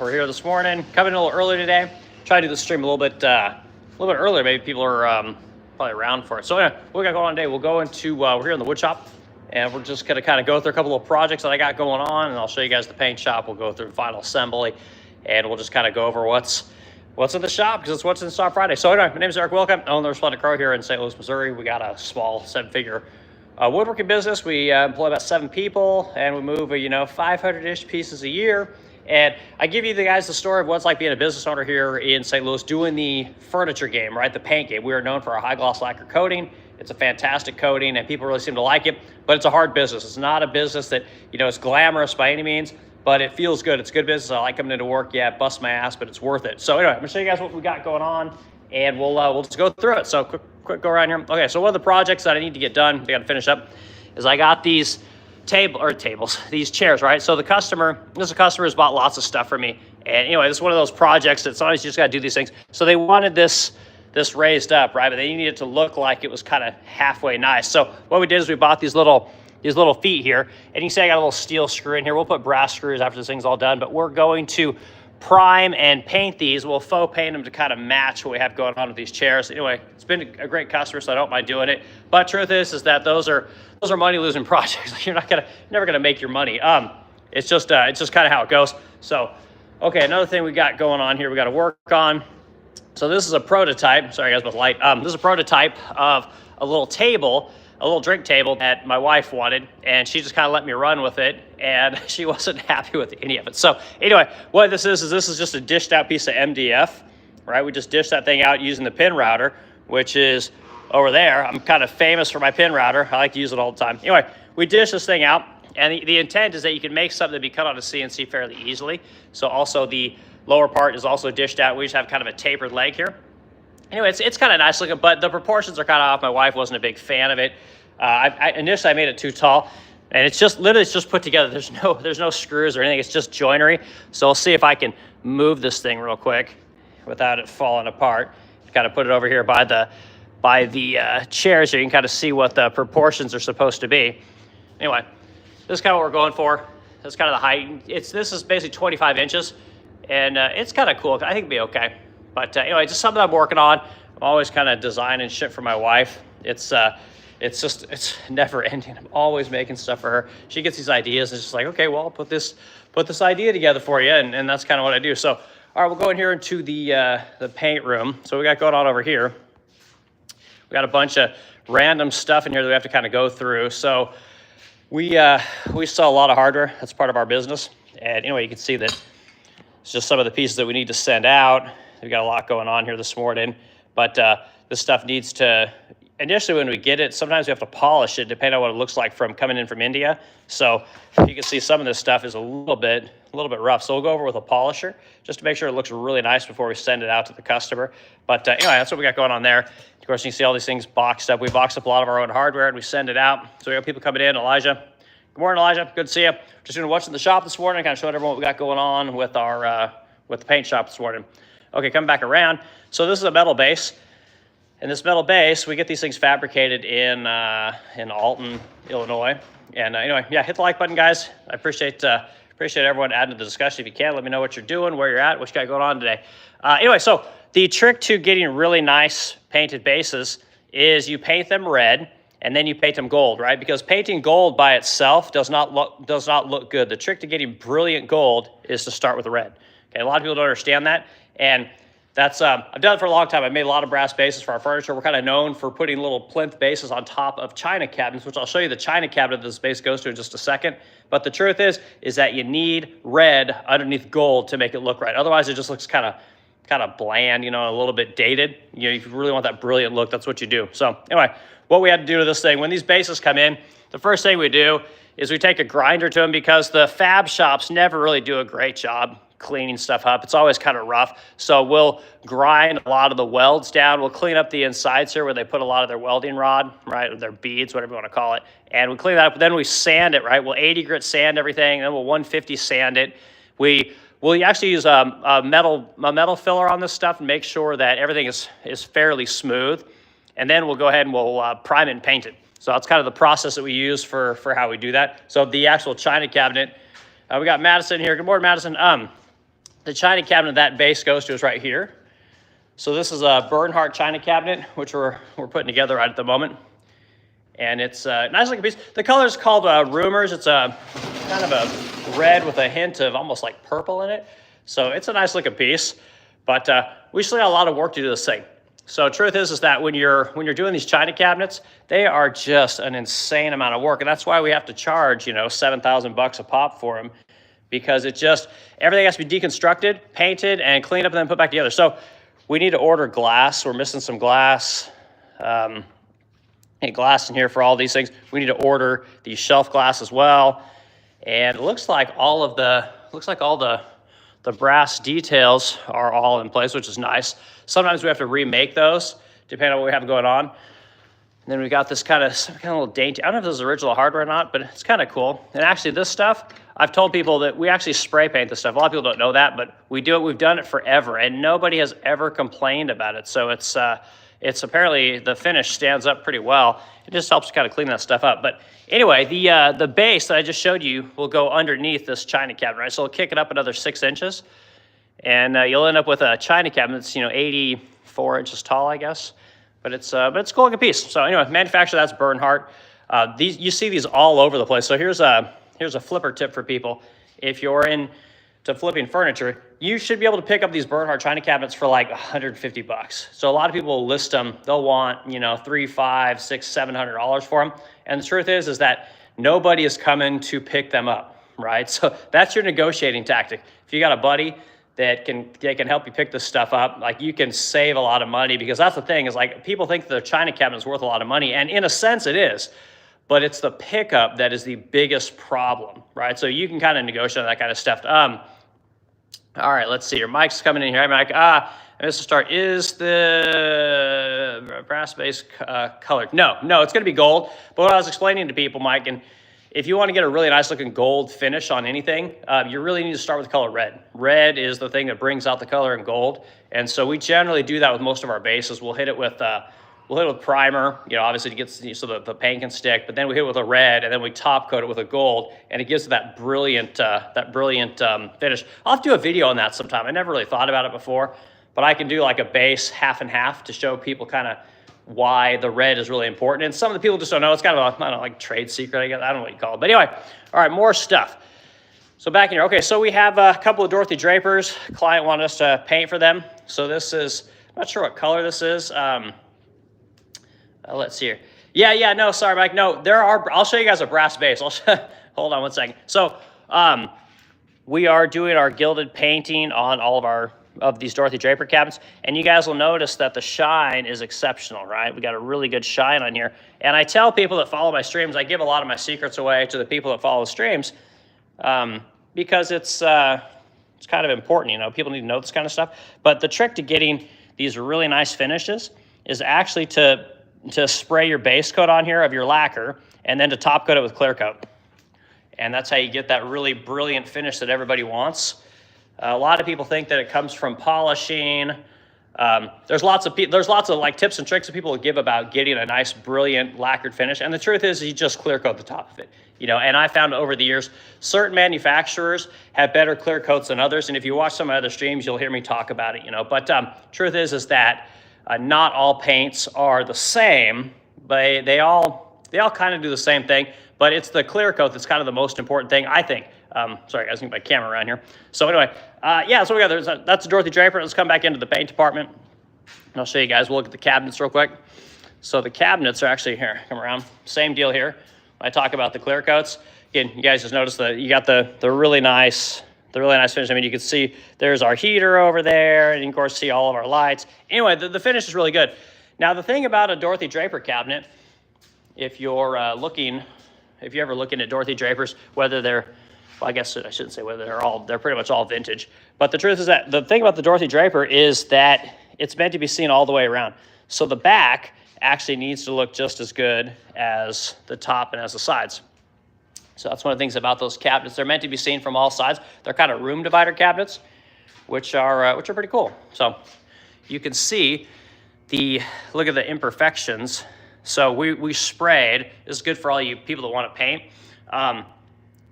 We're here this morning, coming a little early today. Try to do the stream a little bit earlier. Maybe people are probably around for it. So anyway, what we got going on today? We'll go into we're here in the wood shop, and we're just gonna kind of go through a couple of projects that I got going on, and I'll show you guys the paint shop. We'll go through final assembly, and we'll just kind of go over what's in the shop, because it's what's in stock Friday. So anyway, my name is Eric Wilkham. I own the Resplendent Crow here in St. Louis, Missouri. We got a small 7-figure woodworking business. We employ about 7 people, and we move 500-ish pieces a year. And I give you guys the story of what it's like being a business owner here in St. Louis, doing the furniture game, right? The paint game. We are known for our high gloss lacquer coating. It's a fantastic coating, and people really seem to like it. But it's a hard business. It's not a business that is glamorous by any means, but it feels good. It's good business. I like coming into work. Yeah, bust my ass, but it's worth it. So anyway, I'm gonna show you guys what we got going on, and we'll just go through it. So quick go around here. Okay, so one of the projects that I need to get done, I got to finish up, is I got these these chairs, right? So this customer has bought lots of stuff from me, and anyway, this is one of those projects that sometimes you just got to do these things. So they wanted this raised up, right? But they needed it to look like it was kind of halfway nice. So what we did is we bought these little feet here, and you can see I got a little steel screw in here. We'll put brass screws after this thing's all done, but we're going to prime and paint these. We'll faux paint them to kind of match what we have going on with these chairs. Anyway, it's been a great customer, so I don't mind doing it. But truth is that those are money losing projects. You're never gonna make your money. It's just kind of how it goes. So, okay, another thing we got going on here, we got to work on. So this is a prototype. Sorry guys about the light. This is a prototype of a little table, a little drink table that my wife wanted, and she just kind of let me run with it, and she wasn't happy with any of it. So anyway, what this is just a dished out piece of MDF, right? We just dished that thing out using the pin router, which is over there. I'm kind of famous for my pin router. I like to use it all the time. Anyway, we dish this thing out, and the intent is that you can make something that be cut on a CNC fairly easily. So also the lower part is also dished out. We just have kind of a tapered leg here. Anyway, it's kind of nice looking, but the proportions are kind of off. My wife wasn't a big fan of it. Initially, I made it too tall, and it's just put together. There's no screws or anything. It's just joinery. So I'll see if I can move this thing real quick without it falling apart. Kind of put it over here by the chairs here. You can kind of see what the proportions are supposed to be. Anyway, this is kind of what we're going for. That's kind of the height. This is basically 25 inches, and it's kind of cool. I think it'll be okay. But anyway, just something I'm working on. I'm always kind of designing shit for my wife. It's never ending. I'm always making stuff for her. She gets these ideas, and it's just like, okay, well, I'll put this idea together for you, and that's kind of what I do. So, all right, we'll go in here into the paint room. So we got going on over here. We got a bunch of random stuff in here that we have to kind of go through. So we sell a lot of hardware. That's part of our business. And anyway, you can see that it's just some of the pieces that we need to send out. We've got a lot going on here this morning, but this stuff needs to, initially when we get it, sometimes we have to polish it depending on what it looks like from coming in from India. So you can see some of this stuff is a little bit rough. So we'll go over with a polisher just to make sure it looks really nice before we send it out to the customer. But anyway, that's what we got going on there. Of course, you can see all these things boxed up. We box up a lot of our own hardware and we send it out. So we have people coming in. Elijah. Good morning, Elijah. Good to see you. Just doing what's in the shop this morning, kind of showing everyone what we got going on with our with the paint shop this morning. Okay, coming back around. So this is a metal base. And this metal base, we get these things fabricated in Alton, Illinois. And anyway, yeah, hit the like button, guys. I appreciate everyone adding to the discussion. If you can, let me know what you're doing, where you're at, what you got going on today. Anyway, so the trick to getting really nice painted bases is you paint them red and then you paint them gold, right? Because painting gold by itself does not look good. The trick to getting brilliant gold is to start with red. Okay, a lot of people don't understand that, and that's I've done it for a long time. I've made a lot of brass bases for our furniture. We're kind of known for putting little plinth bases on top of china cabinets, which I'll show you the china cabinet this base goes to in just a second. But the truth is that you need red underneath gold to make it look right. Otherwise, it just looks kind of bland, a little bit dated. If you really want that brilliant look, that's what you do. So anyway, what we had to do to this thing, when these bases come in, the first thing we do is we take a grinder to them, because the fab shops never really do a great job cleaning stuff up. It's always kind of rough. So we'll grind a lot of the welds down. We'll clean up the insides here where they put a lot of their welding rod, right? Or their beads, whatever you want to call it. And we clean that up. Then we sand it, right? We'll 80 grit sand everything. Then we'll 150 sand it. We'll actually use a metal filler on this stuff and make sure that everything is fairly smooth. And then we'll go ahead and we'll prime it and paint it. So that's kind of the process that we use for how we do that. So the actual china cabinet, we got Madison here. Good morning, Madison. The china cabinet that base goes to is right here. So this is a Bernhardt china cabinet, which we're putting together right at the moment. And it's a nice looking piece. The color is called Rumors. It's a kind of a red with a hint of almost like purple in it. So it's a nice looking piece, but we still got a lot of work to do this thing. So truth is that when you're doing these china cabinets, they are just an insane amount of work. And that's why we have to charge, you know, $7,000 a pop for them, because it just, everything has to be deconstructed, painted, and cleaned up and then put back together. So we need to order glass. We're missing some glass. Glass in here for all these things. We need to order the shelf glass as well. And it looks like all the brass details are all in place, which is nice. Sometimes we have to remake those depending on what we have going on. And then we got this kind of little dainty, I don't know if this is original hardware or not, but it's kind of cool. And actually this stuff, I've told people that we actually spray paint this stuff. A lot of people don't know that, but we do it. We've done it forever and nobody has ever complained about it. So it's apparently the finish stands up pretty well. It just helps kind of clean that stuff up. But anyway, the base that I just showed you will go underneath this china cabinet, right? So it'll kick it up another 6 inches. And you'll end up with a china cabinet that's, you know, 84 inches tall, I guess. But it's a cool looking piece. So anyway, manufacturer, that's Bernhardt. You see these all over the place. So here's a flipper tip for people. If you're into flipping furniture, you should be able to pick up these Bernhardt china cabinets for like $150. So a lot of people will list them. They'll want, you know, $300, $500, $600, $700 for them. And the truth is that nobody is coming to pick them up, right? So that's your negotiating tactic. If you got a buddy that can help you pick this stuff up, like, you can save a lot of money, because that's the thing is, like, people think the china cabinet is worth a lot of money, and in a sense it is, but it's the pickup that is the biggest problem, right? So you can kind of negotiate on that kind of stuff. All right, let's see. Your mic's coming in here. Hey, Mike. I missed the start. Is the brass base colored? No, it's going to be gold. But what I was explaining to people, Mike, and if you want to get a really nice looking gold finish on anything, you really need to start with the color red. Red is the thing that brings out the color in gold. And so we generally do that with most of our bases. We'll hit it with primer, you know, obviously to get so the paint can stick, but then we hit it with a red, and then we top coat it with a gold, and it gives it that brilliant finish. I'll have to do a video on that sometime. I never really thought about it before, but I can do like a base half and half to show people kind of why the red is really important. And some of the people just don't know. It's kind of a, I don't know, like trade secret, I guess. I don't know what you call it. But anyway, all right, more stuff. So back in here. Okay, so we have a couple of Dorothy Drapers. Client wanted us to paint for them. So this is, I'm not sure what color this is. Let's see here. Yeah, no, sorry, Mike. No, I'll show you guys a brass base. Hold on one second. So we are doing our gilded painting on all of these Dorothy Draper cabinets, and you guys will notice that the shine is exceptional, right? We got a really good shine on here. And I tell people that follow my streams, I give a lot of my secrets away to the people that follow the streams, because it's kind of important, you know, people need to know this kind of stuff. But the trick to getting these really nice finishes is actually to spray your base coat on here of your lacquer, and then to top coat it with clear coat. And that's how you get that really brilliant finish that everybody wants. A lot of people think that it comes from polishing. There's lots of like tips and tricks that people will give about getting a nice, brilliant lacquered finish. And the truth is, you just clear coat the top of it. You know, and I found over the years, certain manufacturers have better clear coats than others. And if you watch some of my other streams, you'll hear me talk about it. You know, but truth is that not all paints are the same. But they all kind of do the same thing. But it's the clear coat that's kind of the most important thing, I think. Sorry, guys, I need my camera around here. So anyway, yeah, so we got that's a Dorothy Draper. Let's come back into the paint department, and I'll show you guys. We'll look at the cabinets real quick. So the cabinets are actually here. Come around. Same deal here. When I talk about the clear coats, again, you guys just notice that you got the really nice finish. I mean, you can see there's our heater over there, and you can, of course, see all of our lights. Anyway, the finish is really good. Now, the thing about a Dorothy Draper cabinet, if you're if you're ever looking at Dorothy Drapers, whether they're, well, I guess I shouldn't say whether they're pretty much all vintage. But the truth is that the thing about the Dorothy Draper is that it's meant to be seen all the way around. So the back actually needs to look just as good as the top and as the sides. So that's one of the things about those cabinets. They're meant to be seen from all sides. They're kind of room divider cabinets, which are pretty cool. So you can see look at the imperfections. So we sprayed. This is good for all you people that want to paint.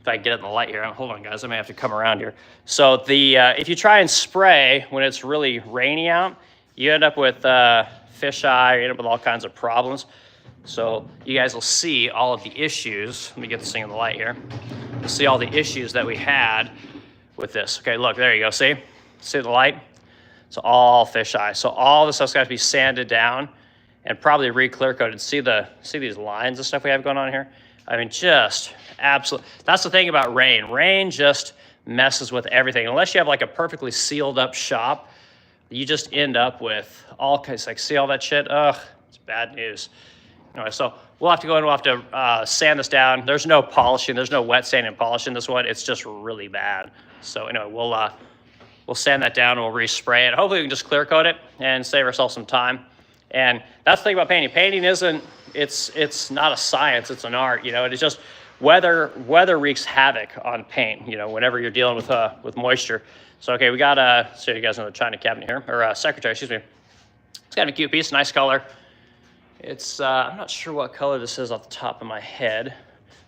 if I can get it in the light here. Hold on, guys. I may have to come around here. So the if you try and spray when it's really rainy out, you end up with fisheye. You end up with all kinds of problems. So you guys will see all of the issues. Let me get this thing in the light here. You'll see all the issues that we had with this. Okay, look, there you go. See the light? It's all fisheye. So all this stuff's got to be sanded down and probably re-clear coated. See these lines and stuff we have going on here? I mean, just absolute. That's the thing about rain. Rain just messes with everything. Unless you have like a perfectly sealed up shop, you just end up with all kinds. Like, see all that shit? Ugh, it's bad news. Anyway, so we'll have to go in. We'll have to sand this down. There's no polishing. There's no wet sand and polish in this one. It's just really bad. So anyway, we'll sand that down and we'll respray it. Hopefully we can just clear coat it and save ourselves some time. And that's the thing about painting. Painting isn't, it's not a science, it's an art, you know. It is just weather wreaks havoc on paint, you know, whenever you're dealing with moisture. So okay, we got so you guys know the China cabinet here, or secretary, excuse me. It's got a cute piece, nice color. It's I'm not sure what color this is off the top of my head,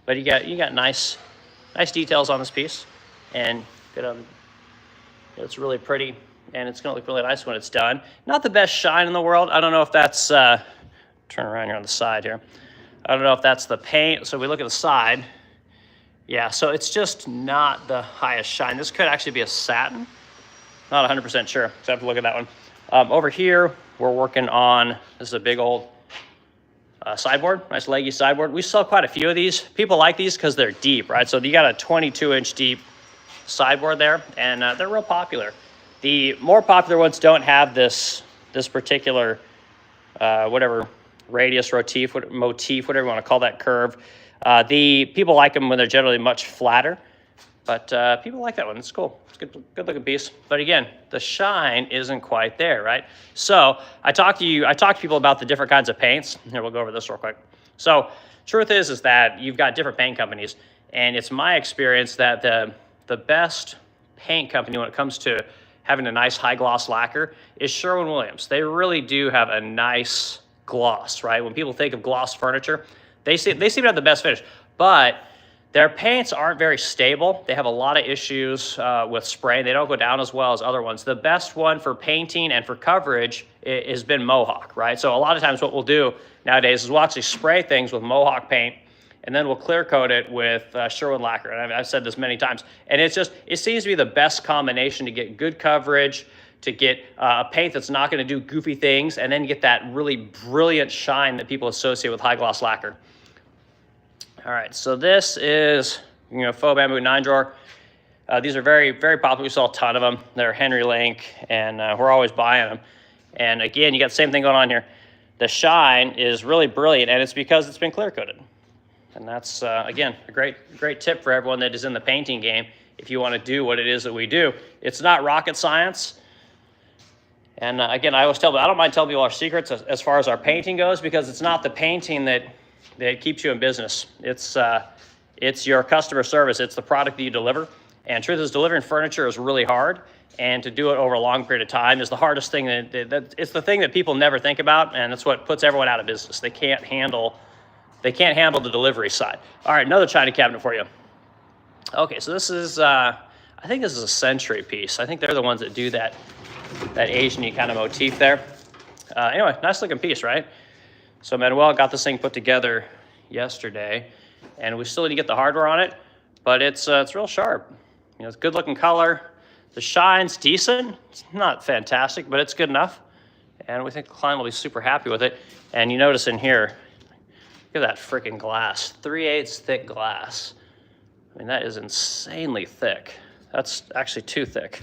but you got nice details on this piece, and it's really pretty. And it's gonna look really nice when it's done. Not the best shine in the world. I don't know if that's, turn around here on the side here. I don't know if that's the paint. So we look at the side. Yeah, so it's just not the highest shine. This could actually be a satin. Not 100% sure, so I have to look at that one. Over here, we're working on, this is a big old sideboard, nice leggy sideboard. We sell quite a few of these. People like these because they're deep, right? So you got a 22-inch deep sideboard there, and they're real popular. The more popular ones don't have this particular, whatever, radius, motif, whatever you want to call that curve. The people like them when they're generally much flatter, but people like that one. It's cool. It's a good looking piece. But again, the shine isn't quite there, right? So I talked to people about the different kinds of paints. Here, we'll go over this real quick. So truth is that you've got different paint companies, and it's my experience that the best paint company when it comes to having a nice high gloss lacquer is Sherwin-Williams. They really do have a nice gloss, right? When people think of gloss furniture, they seem to have the best finish, but their paints aren't very stable. They have a lot of issues with spraying. They don't go down as well as other ones. The best one for painting and for coverage has been Mohawk, right? So a lot of times what we'll do nowadays is we'll actually spray things with Mohawk paint, and then we'll clear coat it with Sherwin lacquer. And I've said this many times. And it seems to be the best combination to get good coverage, to get a paint that's not gonna do goofy things, and then get that really brilliant shine that people associate with high gloss lacquer. All right, so this is, you know, faux bamboo 9-drawer. These are very, very popular. We sell a ton of them. They're Henry Link, and we're always buying them. And again, you got the same thing going on here. The shine is really brilliant, and it's because it's been clear coated. And that's, again, a great tip for everyone that is in the painting game. If you want to do what it is that we do, it's not rocket science. And again, I always tell people, I don't mind telling people our secrets as far as our painting goes, because it's not the painting that keeps you in business. It's your customer service. It's the product that you deliver. And truth is, delivering furniture is really hard. And to do it over a long period of time is the hardest thing. It's the thing that people never think about, and that's what puts everyone out of business. They can't handle the delivery side. All right, another China cabinet for you. Okay, so this is, I think this is a Century piece. I think they're the ones that do that Asian-y kind of motif there. Anyway, nice looking piece, right? So Manuel got this thing put together yesterday, and we still need to get the hardware on it, but it's real sharp. You know, it's good looking color. The shine's decent. It's not fantastic, but it's good enough. And we think the client will be super happy with it. And you notice in here, look at that freaking glass, 3/8 thick glass. I mean, that is insanely thick. That's actually too thick.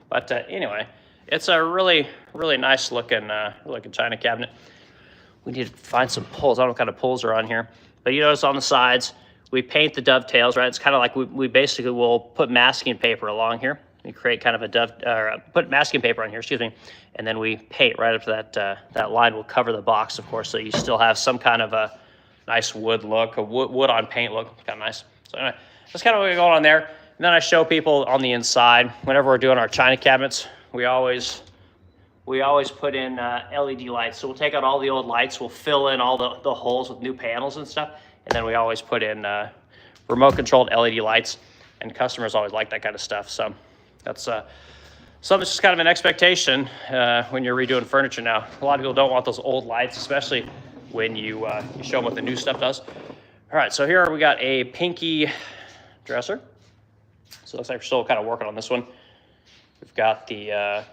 But anyway, it's a really, really nice looking China cabinet. We need to find some pulls. I don't know what kind of pulls are on here. But you notice on the sides, we paint the dovetails, right? It's kind of like we basically will put masking paper along here. We create kind of a put masking paper on here, excuse me, and then we paint right up to that line. Will cover the box, of course, so you still have some kind of a nice wood look, a wood on paint look. It's kind of nice. So anyway, that's kind of what we got on there. And then I show people on the inside, whenever we're doing our China cabinets, we always put in LED lights. So we'll take out all the old lights, we'll fill in all the holes with new panels and stuff, and then we always put in remote controlled LED lights, and customers always like that kind of stuff. So that's something that's just kind of an expectation when you're redoing furniture now. A lot of people don't want those old lights, especially when you show them what the new stuff does. All right, so here we got a pinky dresser. So it looks like we're still kind of working on this one. We've got the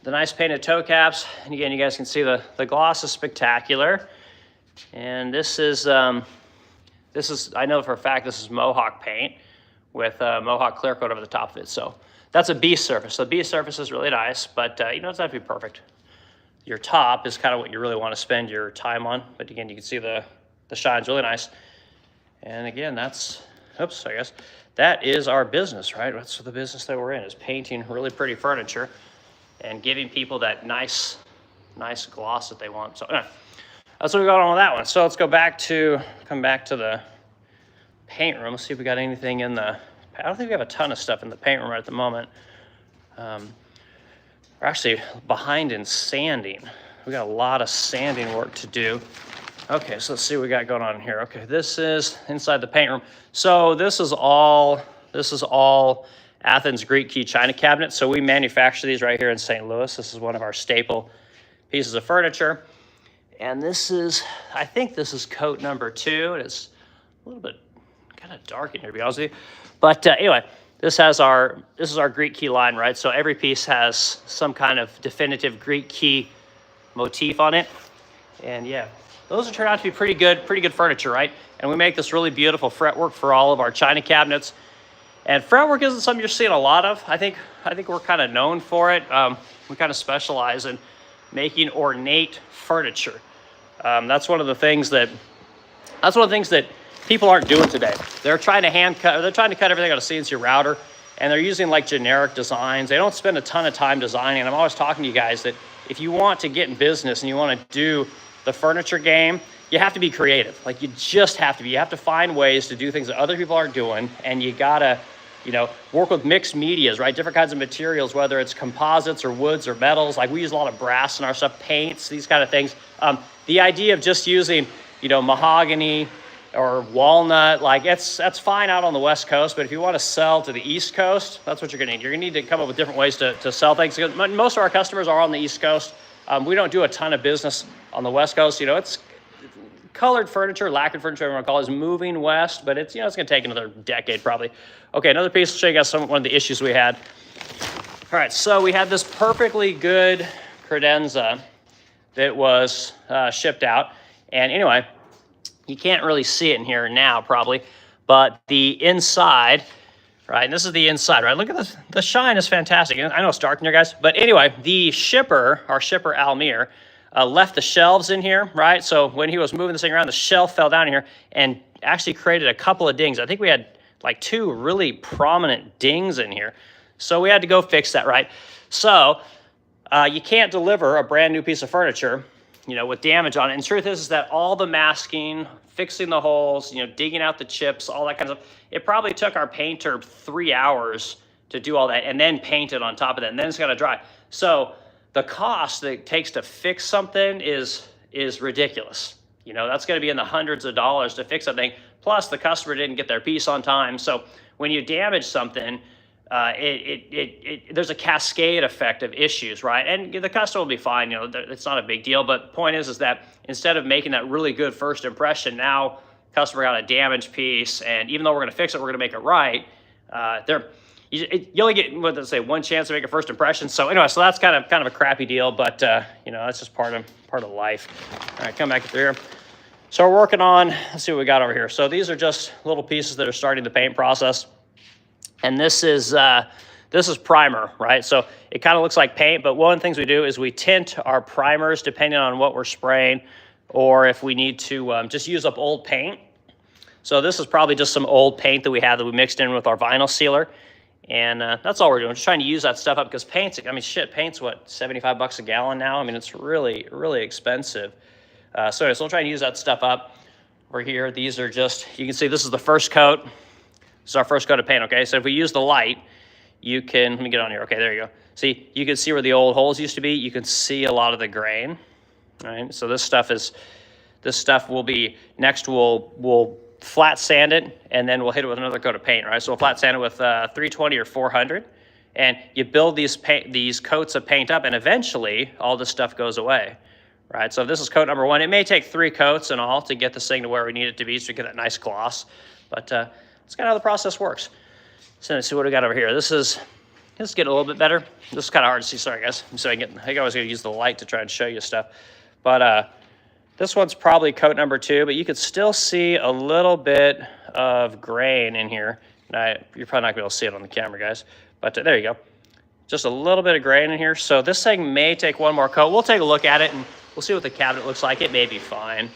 nice painted toe caps, and again, you guys can see the gloss is spectacular. And this is I know for a fact this is Mohawk paint with Mohawk clear coat over the top of it. So that's a B surface. So the B surface is really nice, but you know, it doesn't have to be perfect. Your top is kind of what you really want to spend your time on. But again, you can see the shine's really nice. And again, that's, oops, I guess, that is our business, right? That's the business that we're in, is painting really pretty furniture and giving people that nice gloss that they want. So anyway, that's what we got on with that one. So let's come back to the paint room. Let's see if we got anything in the, I don't think we have a ton of stuff in the paint room right at the moment. We're actually behind in sanding. We got a lot of sanding work to do. Okay, so let's see what we got going on here. Okay, this is inside the paint room. So this is all Athens Greek Key China cabinets. So we manufacture these right here in St. Louis. This is one of our staple pieces of furniture. And this is, I think this is coat number 2. It's a little bit kind of dark in here, to be honest with you. But anyway, this is our Greek key line, right? So every piece has some kind of definitive Greek key motif on it. And yeah, those have turned out to be pretty good furniture, right? And we make this really beautiful fretwork for all of our China cabinets. And fretwork isn't something you're seeing a lot of. I think we're kind of known for it. We kind of specialize in making ornate furniture. That's one of the things that people aren't doing today. They're trying to cut everything on a CNC router, and they're using like generic designs. They don't spend a ton of time designing. And I'm always talking to you guys that if you want to get in business and you want to do the furniture game, you have to be creative. Like, you just have to be. You have to find ways to do things that other people aren't doing, and you gotta, you know, work with mixed medias, right? Different kinds of materials, whether it's composites or woods or metals. Like, we use a lot of brass in our stuff, paints, these kind of things. The idea of just using, you know, mahogany or walnut, like that's fine out on the West Coast, but if you want to sell to the East Coast, that's what you're gonna need. You're gonna need to come up with different ways to sell things. Most of our customers are on the East Coast. We don't do a ton of business on the West Coast. You know, it's colored furniture, lacquered furniture, whatever you want to call it, is moving west, but it's, you know, it's going to take another decade probably. Okay, another piece to show you guys one of the issues we had. All right, so we had this perfectly good credenza that was shipped out. And anyway, you can't really see it in here now probably, but the inside, right, and this is the inside, right? Look at this, the shine is fantastic. I know it's dark in here, guys, but anyway, the shipper, our shipper Almir, left the shelves in here, right? So when he was moving this thing around, the shelf fell down in here and actually created a couple of dings. I think we had like 2 really prominent dings in here. So we had to go fix that, right? So you can't deliver a brand new piece of furniture, you know, with damage on it. And the truth is that all the masking, fixing the holes, you know, digging out the chips, all that kind of stuff, it probably took our painter 3 hours to do all that and then paint it on top of that, and then it's got to dry. So the cost that it takes to fix something is ridiculous. You know, that's going to be in the hundreds of dollars to fix something. Plus, the customer didn't get their piece on time. So when you damage something, there's a cascade effect of issues, right? And the customer will be fine. You know, it's not a big deal. But the point is that instead of making that really good first impression, now customer got a damaged piece, and even though we're going to fix it, we're going to make it right. You only get, what they say, one chance to make a first impression. So anyway, so that's kind of a crappy deal, but you know, that's just part of life. All right, come back through here. So we're working on, let's see what we got over here. So these are just little pieces that are starting the paint process, and this is primer, right? So it kind of looks like paint, but one of the things we do is we tint our primers depending on what we're spraying, or if we need to just use up old paint. So this is probably just some old paint that we have that we mixed in with our vinyl sealer. And that's all we're doing, just trying to use that stuff up, because paint's, I mean, shit, paint's what, 75 bucks a gallon now? I mean, it's really, really expensive. So anyway, so we'll try and use that stuff up. Over here, these are just, you can see this is the first coat. This is our first coat of paint, okay? So if we use the light, you can, let me get on here. Okay, there you go. See, you can see where the old holes used to be. You can see a lot of the grain, right? So this stuff will be, next we'll flat sand it, and then we'll hit it with another coat of paint, right? So we'll flat sand it with 320 or 400, and you build these coats of paint up, and eventually all this stuff goes away, right? So if this is coat number 1, it may take 3 coats in all to get this thing to where we need it to be so we get that nice gloss, but that's kind of how the process works. So let's see what we got over here. This is getting a little bit better. This is kind of hard to see, sorry guys. So I think I was gonna use the light to try and show you stuff, but this one's probably coat number 2, but you could still see a little bit of grain in here. You're probably not gonna be able to see it on the camera, guys, but there you go. Just a little bit of grain in here. So this thing may take 1 more coat. We'll take a look at it and we'll see what the cabinet looks like. It may be fine,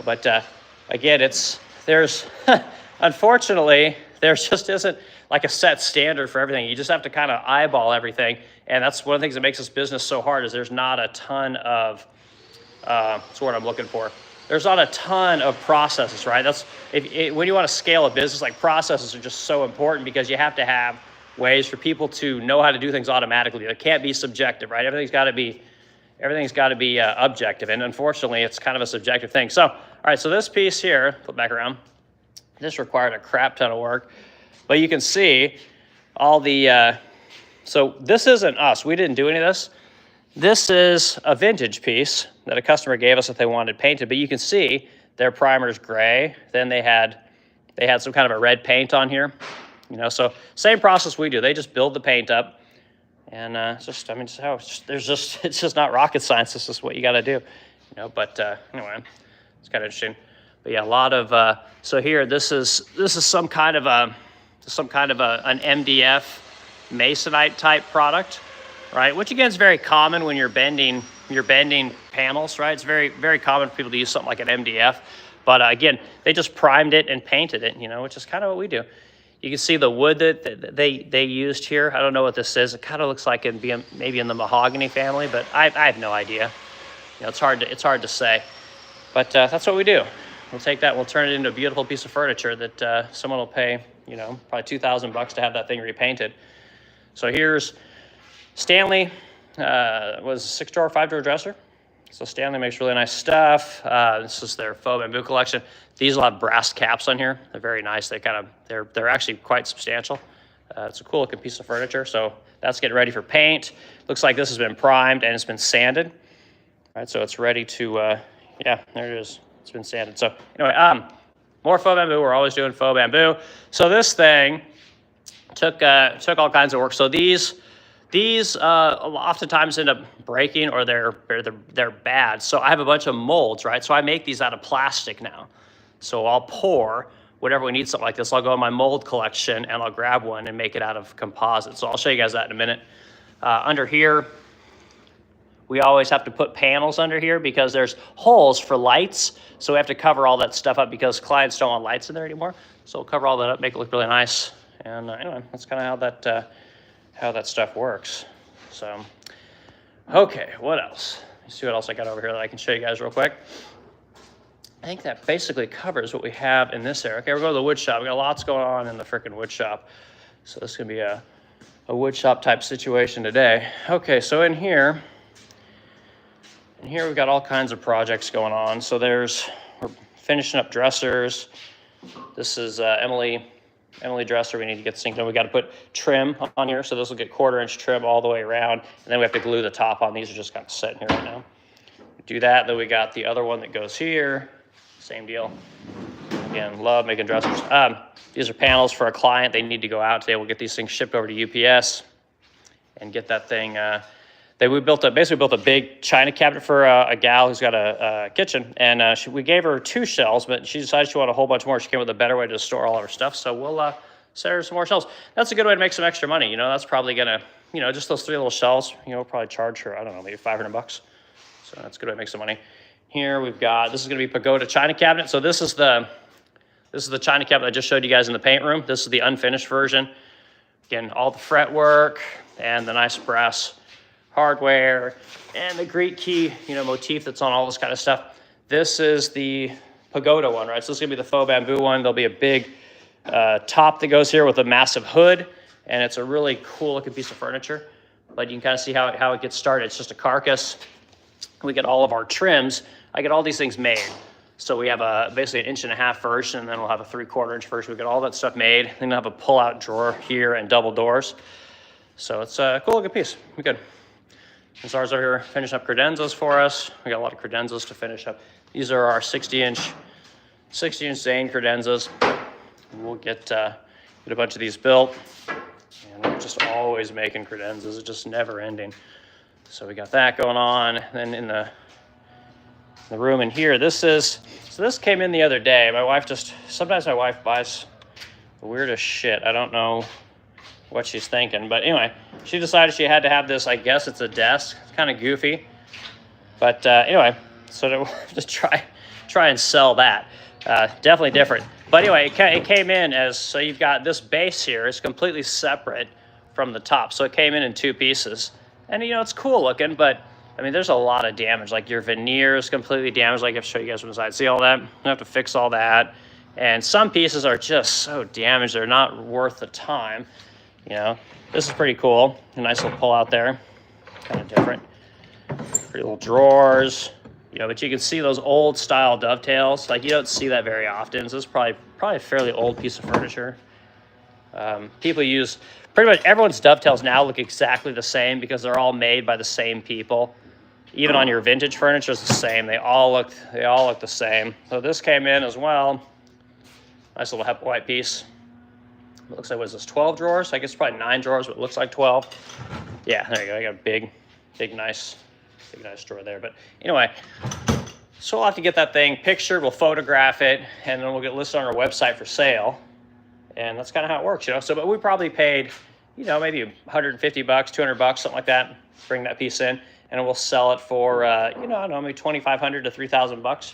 but again, there's, unfortunately, there just isn't like a set standard for everything. You just have to kind of eyeball everything. And that's one of the things that makes this business so hard is there's not a ton of, that's what I'm looking for. There's not a ton of processes, right? When you want to scale a business, like processes are just so important because you have to have ways for people to know how to do things automatically. It can't be subjective, right? Everything's got to be objective. And unfortunately, it's kind of a subjective thing. So, all right, so this piece here, flip back around, this required a crap ton of work, but you can see all the, so this isn't us. We didn't do any of this. This is a vintage piece that a customer gave us that they wanted painted, but you can see their primer's gray. Then they had some kind of a red paint on here, so same process we do. They just build the paint up, and it's just not rocket science. This is what you got to do, but anyway, it's kind of interesting. But yeah, a lot of, so here, this is some kind of an MDF masonite type product, right? Which again is very common when you're bending panels, right? It's very, very common for people to use something like an MDF. But again, they just primed it and painted it, which is kind of what we do. You can see the wood that they used here. I don't know what this is. It kind of looks like maybe in the mahogany family, but I have no idea. It's hard to say. But that's what we do. We'll take that and we'll turn it into a beautiful piece of furniture that someone will pay, probably $2,000 to have that thing repainted. So here's Stanley, was a 6-drawer, 5-drawer dresser. So Stanley makes really nice stuff. This is their faux bamboo collection. These will have brass caps on here. They're very nice. They're actually quite substantial. It's a cool looking piece of furniture. So that's getting ready for paint. Looks like this has been primed and it's been sanded. All right, so it's ready to, yeah, there it is. It's been sanded. So anyway, more faux bamboo. We're always doing faux bamboo. So this thing took all kinds of work. So these oftentimes end up breaking or they're bad. So I have a bunch of molds, right? So I make these out of plastic now. So I'll pour whenever we need something like this. I'll go in my mold collection and I'll grab one and make it out of composite. So I'll show you guys that in a minute. Under here, we always have to put panels under here because there's holes for lights. So we have to cover all that stuff up because clients don't want lights in there anymore. So we'll cover all that up, make it look really nice. And anyway, that's kind of how that stuff works. So, okay, what else? Let's see what else I got over here that I can show you guys real quick. I think that basically covers what we have in this area. Okay, we're going to the wood shop. We got lots going on in the freaking wood shop. So this is going to be a wood shop type situation today. Okay, so in here we've got all kinds of projects going on. So we're finishing up dressers. This is Emily dresser. We need to get this thing done. We got to put trim on here. So this will get 1/4 inch trim all the way around. And then we have to glue the top on. These are just kind of sitting here right now. Do that. Then we got the other one that goes here. Same deal. Again, love making dressers. These are panels for a client. They need to go out today. We'll get these things shipped over to UPS and get that thing. We basically built a big china cabinet for a gal who's got a kitchen, and we gave her 2 shelves, but she decided she wanted a whole bunch more. She came with a better way to store all of her stuff, so we'll set her some more shelves. That's a good way to make some extra money. That's probably gonna, just those 3 little shelves. We'll probably charge her, I don't know, maybe $500. So that's a good way to make some money. Here we've got, this is gonna be Pagoda china cabinet. So this is the china cabinet I just showed you guys in the paint room. This is the unfinished version. Again, all the fretwork and the nice brass hardware and the Greek key, motif that's on all this kind of stuff. This is the Pagoda one, right? So this is gonna be the faux bamboo one. There'll be a big top that goes here with a massive hood, and it's a really cool looking piece of furniture. But you can kind of see how it gets started. It's just a carcass. We get all of our trims. I get all these things made. So we have basically an 1.5 inch version, and then we'll have a 3/4 inch version. We got all that stuff made. Then we'll have a pull-out drawer here and double doors. So it's a cool looking piece. We good. And Zara's over here finishing up credenzas for us. We got a lot of credenzas to finish up. These are our 60-inch Zane credenzas. We'll get a bunch of these built. And we're just always making credenzas. It's just never ending. So we got that going on. And then in the room in here, this came in the other day. Sometimes my wife buys the weirdest shit. I don't know what she's thinking, but anyway, she decided she had to have this. I guess it's a desk. It's kind of goofy, but anyway, so to try and sell that. Definitely different. But anyway, it came in as, so you've got this base here is completely separate from the top. So it came in 2 pieces, and it's cool looking, but I mean, there's a lot of damage. Like your veneer is completely damaged. Like I have to show you guys from the side. See all that? I have to fix all that. And some pieces are just so damaged, they're not worth the time. This is pretty cool. A nice little pull out there. Kind of different. Pretty little drawers. But you can see those old style dovetails. Like you don't see that very often. So this is probably a fairly old piece of furniture. People use, pretty much everyone's dovetails now look exactly the same because they're all made by the same people. Even on your vintage furniture, it's the same. They all look the same. So this came in as well. Nice little white piece. It looks like, what is this, 12 drawers? I guess it's probably 9 drawers, but it looks like 12. Yeah, there you go. I got a big, nice drawer there. But anyway, so we'll have to get that thing pictured. We'll photograph it, and then we'll get listed on our website for sale. And that's kind of how it works, So, but we probably paid, maybe $150, $200, something like that. Bring that piece in, and we'll sell it for, I don't know, maybe $2,500 to $3,000,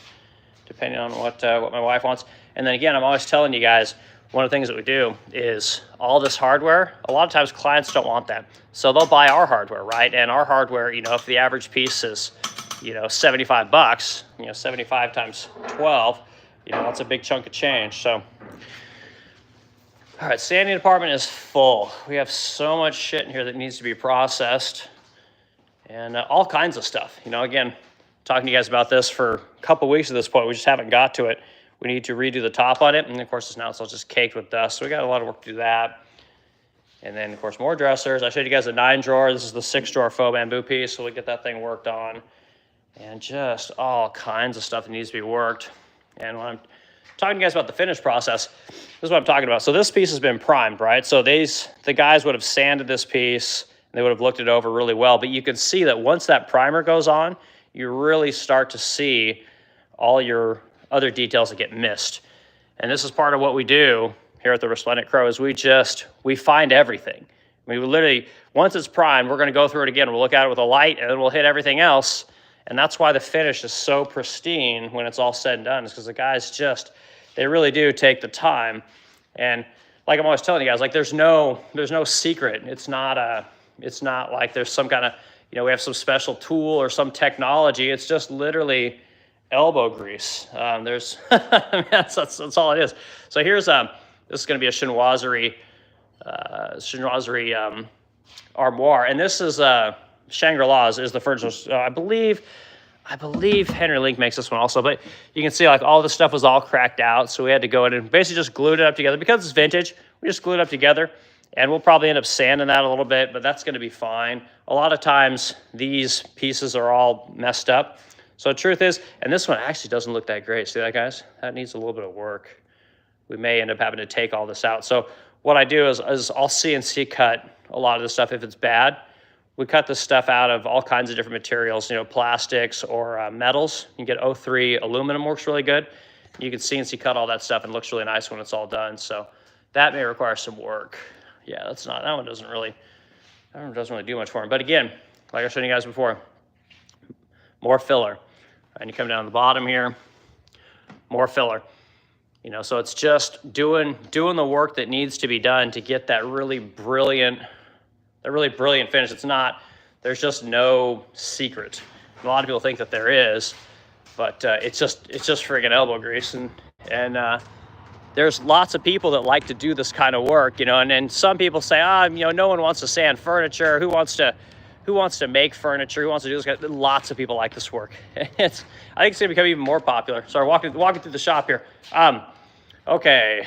depending on what my wife wants. And then again, I'm always telling you guys, one of the things that we do is all this hardware, a lot of times clients don't want that. So they'll buy our hardware, right? And our hardware, if the average piece is, $75, 75 times 12, that's a big chunk of change. So, all right, sanding department is full. We have so much shit in here that needs to be processed and all kinds of stuff. Again, talking to you guys about this for a couple weeks at this point. We just haven't got to it. We need to redo the top on it, and of course now it's all just caked with dust, so we got a lot of work to do that. And then of course more dressers. I showed you guys a 9 drawer. This is the 6 drawer faux bamboo piece, so we get that thing worked on. And just all kinds of stuff that needs to be worked. And when I'm talking to you guys about the finish process, this is what I'm talking about. So this piece has been primed, right? So the guys would have sanded this piece, and they would have looked it over really well, but you can see that once that primer goes on, you really start to see all your other details that get missed. And this is part of what we do here at the Resplendent Crow is we find everything. I mean, we literally, once it's primed, we're gonna go through it again. We'll look at it with a light, and then we'll hit everything else. And that's why the finish is so pristine when it's all said and done, is because the guys they really do take the time. And like I'm always telling you guys, like there's no secret. It's not like there's some kind of, we have some special tool or some technology. It's just literally elbow grease. That's all it is. So here's this is going to be a chinoiserie armoire, and this is Shangri-La's is the first. I believe Henry Link makes this one also, but you can see like all this stuff was all cracked out, so we had to go in and basically just glued it up together. Because it's vintage, we just glued it up together, and we'll probably end up sanding that a little bit, but that's going to be fine. A lot of times these pieces are all messed up. So the truth is, and this one actually doesn't look that great. See that, guys? That needs a little bit of work. We may end up having to take all this out. So what I do is I'll CNC cut a lot of the stuff if it's bad. We cut this stuff out of all kinds of different materials, plastics or metals. You can get O3 aluminum, works really good. You can CNC cut all that stuff and it looks really nice when it's all done. So that may require some work. Yeah, that one doesn't really do much for me. But again, like I showed you guys before, more filler. And you come down to the bottom here, more filler. So it's just doing the work that needs to be done to get that really brilliant finish. There's just no secret. A lot of people think that there is, but it's just friggin' elbow grease. And there's lots of people that like to do this kind of work, and then some people say, no one wants to sand furniture. Who wants who wants to make furniture, who wants to do this. Lots of people like this work. I think it's gonna become even more popular. Sorry, walking through the shop here. Okay,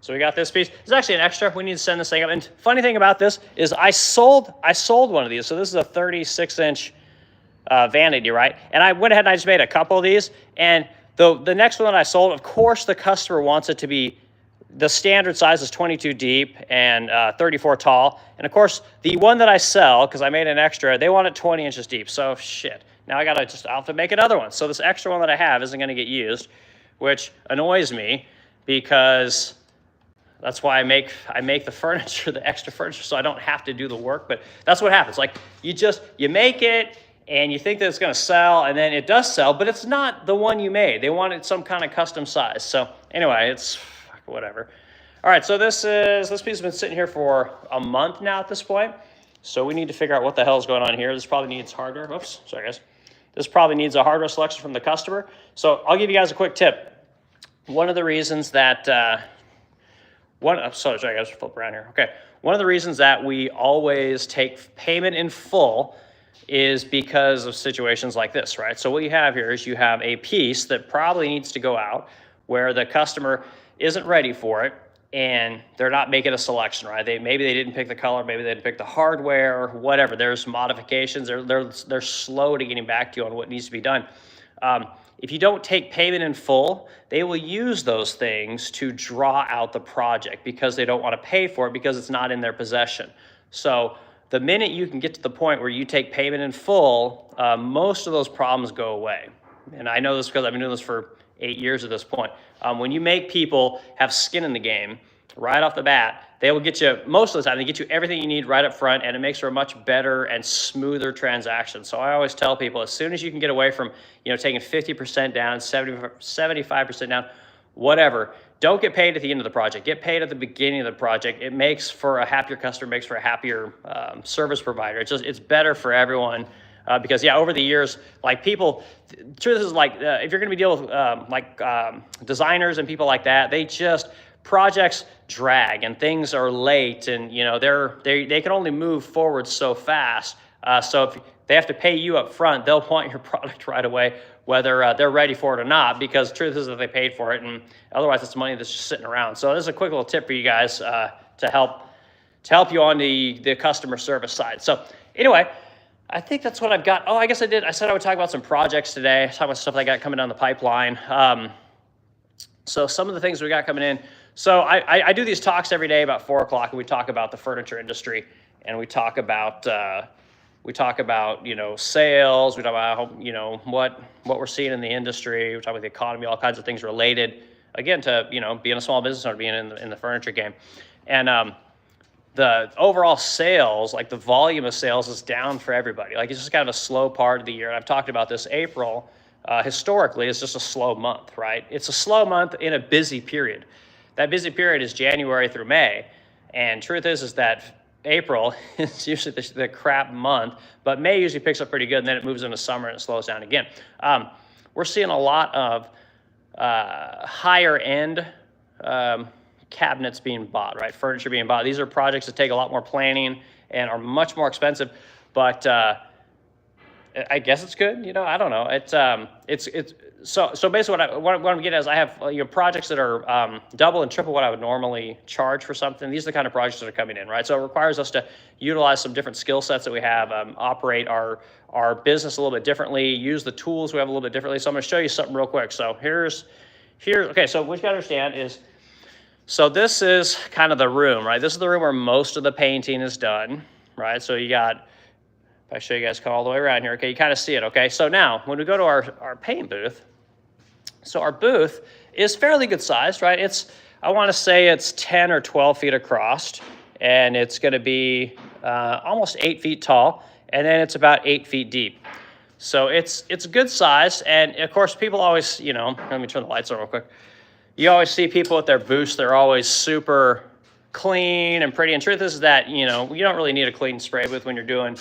so we got this piece. It's actually an extra. We need to send this thing up. And funny thing about this is I sold one of these. So this is a 36-inch vanity, right? And I went ahead and I just made a couple of these. And the next one that I sold, of course, the customer wants it to be, the standard size is 22 deep and 34 tall. And of course, the one that I sell, because I made an extra, they want it 20 inches deep. So shit. Now I'll have to make another one. So this extra one that I have isn't going to get used, which annoys me because that's why I make the furniture, the extra furniture, so I don't have to do the work. But that's what happens. Like you make it and you think that it's going to sell, and then it does sell, but it's not the one you made. They wanted some kind of custom size. So anyway, it's whatever. All right, so this piece has been sitting here for a month now at this point. So we need to figure out what the hell is going on here. This probably needs hardware. Oops, sorry guys. This probably needs a hardware selection from the customer. So I'll give you guys a quick tip. One of the reasons that sorry guys, flip around here. Okay, one of the reasons that we always take payment in full is because of situations like this, right? So what you have here is you have a piece that probably needs to go out where the customer isn't ready for it and they're not making a selection, right? Maybe they didn't pick the color, maybe they didn't pick the hardware, or whatever. There's modifications. They're slow to getting back to you on what needs to be done. If you don't take payment in full, they will use those things to draw out the project because they don't want to pay for it because it's not in their possession. So the minute you can get to the point where you take payment in full, most of those problems go away. And I know this because I've been doing this for 8 years at this point. When you make people have skin in the game right off the bat, they will get you, most of the time, they get you everything you need right up front, and it makes for a much better and smoother transaction. So I always tell people, as soon as you can get away from, taking 50% down, 75% down, whatever, don't get paid at the end of the project. Get paid at the beginning of the project. It makes for a happier customer, makes for a happier service provider. It's better for everyone. Because over the years, like people, truth is like, if you're going to be dealing with designers and people like that, projects drag and things are late, and they can only move forward so fast. So if they have to pay you up front, they'll want your product right away, whether they're ready for it or not, because truth is that they paid for it, and otherwise it's money that's just sitting around. So this is a quick little tip for you guys to help you on the customer service side. So anyway, I think that's what I've got. Oh, I guess I did. I said I would talk about some projects today, talk about stuff that I got coming down the pipeline. So some of the things we got coming in. So I do these talks every day about 4 o'clock, and we talk about the furniture industry, and we talk about sales. We talk about what we're seeing in the industry. We talk about the economy, all kinds of things related, again, to being a small business or being in the furniture game, and the overall sales, like the volume of sales, is down for everybody. Like it's just kind of a slow part of the year. And I've talked about this. April, historically, is just a slow month, right? It's a slow month in a busy period. That busy period is January through May. And truth is that April is usually the crap month, but May usually picks up pretty good, and then it moves into summer and it slows down again. We're seeing a lot of higher end cabinets being bought, right? Furniture being bought. These are projects that take a lot more planning and are much more expensive, but I guess it's good. I don't know. It's so basically what I'm getting at is I have projects that are double and triple what I would normally charge for something. These are the kind of projects that are coming in, right? So it requires us to utilize some different skill sets that we have, operate our business a little bit differently, use the tools we have a little bit differently. So I'm going to show you something real quick. So okay. So what you got to understand is, so this is kind of the room, right? This is the room where most of the painting is done, right? So you got, if I show you guys come all the way around here, okay, you kind of see it, okay? So now, when we go to our paint booth, so our booth is fairly good sized, right? I want to say it's 10 or 12 feet across, and it's going to be almost 8 feet tall, and then it's about 8 feet deep. So it's good size, and of course, people always, let me turn the lights on real quick. You always see people with their booths, they're always super clean and pretty. And truth is that, you don't really need a clean spray booth when you're doing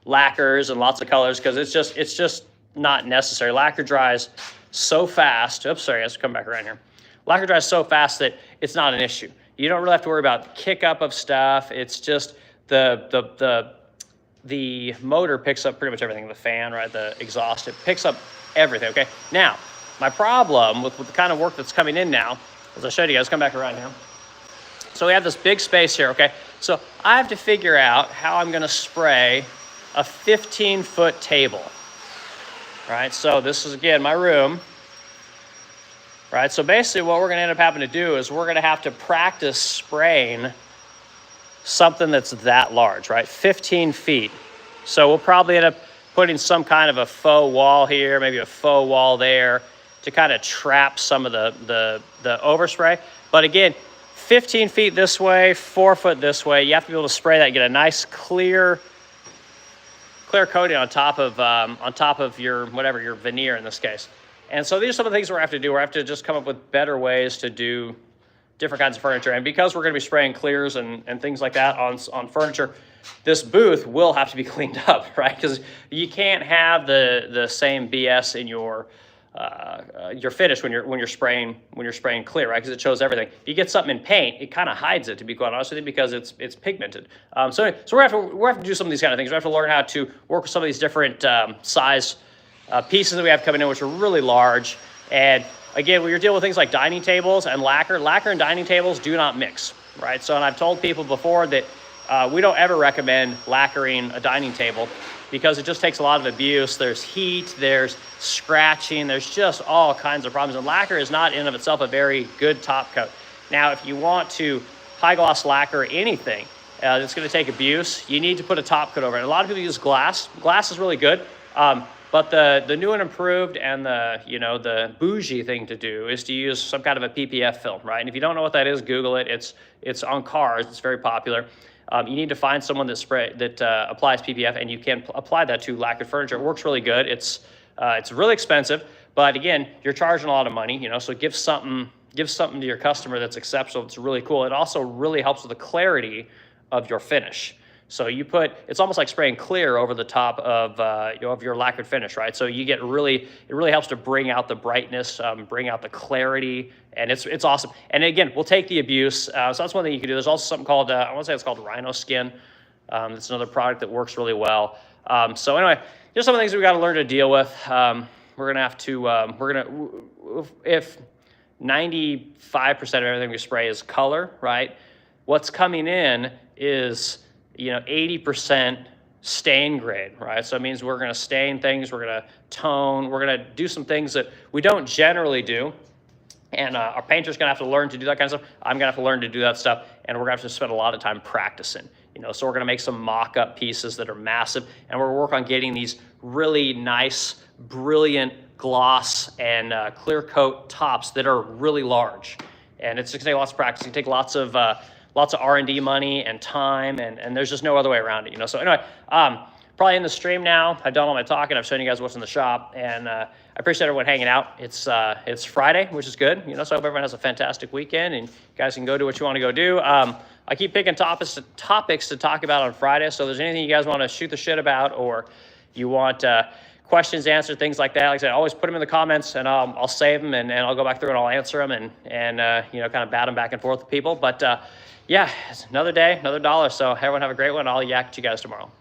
lacquers and lots of colors, because it's just not necessary. Lacquer dries so fast. Oops, sorry, let's come back around here. Lacquer dries so fast that it's not an issue. You don't really have to worry about kick up of stuff. It's just the the motor picks up pretty much everything, the fan, right, the exhaust, it picks up everything, okay? Now, my problem with the kind of work that's coming in now, as I showed you guys, come back around here. So we have this big space here, okay? So I have to figure out how I'm gonna spray a 15-foot table, right? So this is, again, my room, right? So basically what we're gonna end up having to do is we're gonna have to practice spraying something that's that large, right? 15 feet. So we'll probably end up putting some kind of a faux wall here, maybe a faux wall there to kind of trap some of the overspray. But again, 15 feet this way, 4 foot this way, you have to be able to spray that, get a nice clear coating on top of your, whatever, your veneer in this case. And so these are some of the things we're gonna have to do. We're gonna have to just come up with better ways to do different kinds of furniture. And because we're going to be spraying clears and things like that on furniture, this booth will have to be cleaned up, right? Because you can't have the same BS in your finish when you're spraying clear, right? Because it shows everything. If you get something in paint, it kind of hides it, to be quite honest with you, because it's pigmented. So we're gonna have to do some of these kind of things. We have to learn how to work with some of these different size pieces that we have coming in, which are really large. And again, when you're dealing with things like dining tables and lacquer and dining tables do not mix, right? So, and I've told people before that we don't ever recommend lacquering a dining table because it just takes a lot of abuse. There's heat, there's scratching, there's just all kinds of problems. And lacquer is not in and of itself a very good top coat. Now, if you want to high gloss lacquer anything that's gonna take abuse, you need to put a top coat over it. And a lot of people use glass. Glass is really good. But the new and improved and the bougie thing to do is to use some kind of a PPF film, right? And if you don't know what that is, Google it. It's on cars. It's very popular. You need to find someone that applies PPF, and you can apply that to lacquered furniture. It works really good. It's really expensive, but again, you're charging a lot of money, so give something to your customer that's exceptional. It's really cool. It also really helps with the clarity of your finish. So it's almost like spraying clear over the top of your lacquered finish, right? So it really helps to bring out the brightness, bring out the clarity, and it's awesome. And again, we'll take the abuse. So that's one thing you can do. There's also something called, I want to say it's called Rhino Skin. It's another product that works really well. So anyway, just some of the things we got to learn to deal with. We're going to have to, if 95% of everything we spray is color, right? What's coming in is 80% stain grade, right? So it means we're gonna stain things, we're gonna tone, we're gonna do some things that we don't generally do. And our painter's gonna have to learn to do that kind of stuff. I'm gonna have to learn to do that stuff, and we're gonna have to spend a lot of time practicing. So we're gonna make some mock-up pieces that are massive, and we're gonna work on getting these really nice, brilliant gloss and clear coat tops that are really large. And it's gonna take lots of practice. It's gonna take lots of R&D money and time, and there's just no other way around it, So anyway, probably in the stream now. I've done all my talking. I've shown you guys what's in the shop, and I appreciate everyone hanging out. It's Friday, which is good, So I hope everyone has a fantastic weekend, and you guys can go do what you want to go do. I keep picking topics to talk about on Friday, so if there's anything you guys want to shoot the shit about, or you want questions answered, things like that, like I said, always put them in the comments, and I'll save them, and I'll go back through and I'll answer them, and kind of bat them back and forth with people. But yeah, it's another day, another dollar. So everyone have a great one. I'll yak to you guys tomorrow.